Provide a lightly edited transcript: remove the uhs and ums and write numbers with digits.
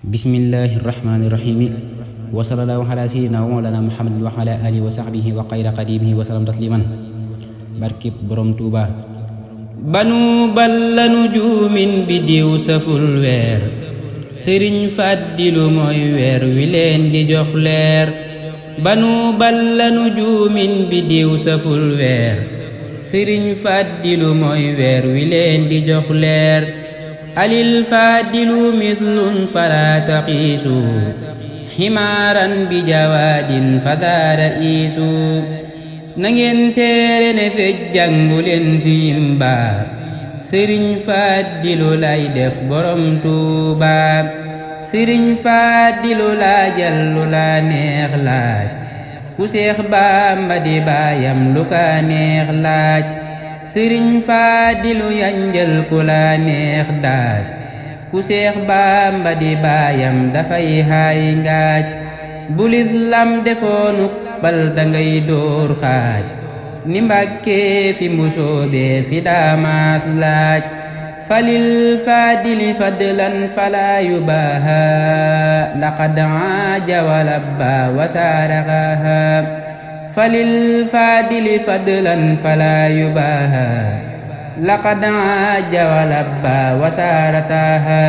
bismillahi irrahmani irrahimi wa sallallahu ala sayyidina wa mawlana muhammadin wa ala alihi wa sahbihi wa xayra qadimihi wa sallam tasliman barkib borom tuuba banu balla nujuumin bi diw saful weer sëriñ fàddilu mooy weer wi leen di jox leer banu balla nujuumin bi diw saful weer sëriñ fàddilu mooy weer wi leen di jox leer alil fadilu mislun fala taqiisu ximaaran bi jawaadin fadaara iisu nangeen teere ne fej jàngu leen timba sëriñ fadilu lay def borom tuuba sëriñ fadilu laajal lu la neex laaj ku Seex Bamba di baayam lu ka neex laaj sëriñ Faadilu yanjal ku la neex daaj ku Seex Bamba di baayam dafay haay ngaaj bu Lislam defoonuk bal dangay dóor xaaj ni Mbàkke fi mbusoobe fi daamaat laaj falil Faadili fadlan fala yubaha laqad aaja walabba wa saaraqaha falil fadili fadlan fala yubaha laqad aaja walabba wa saarataha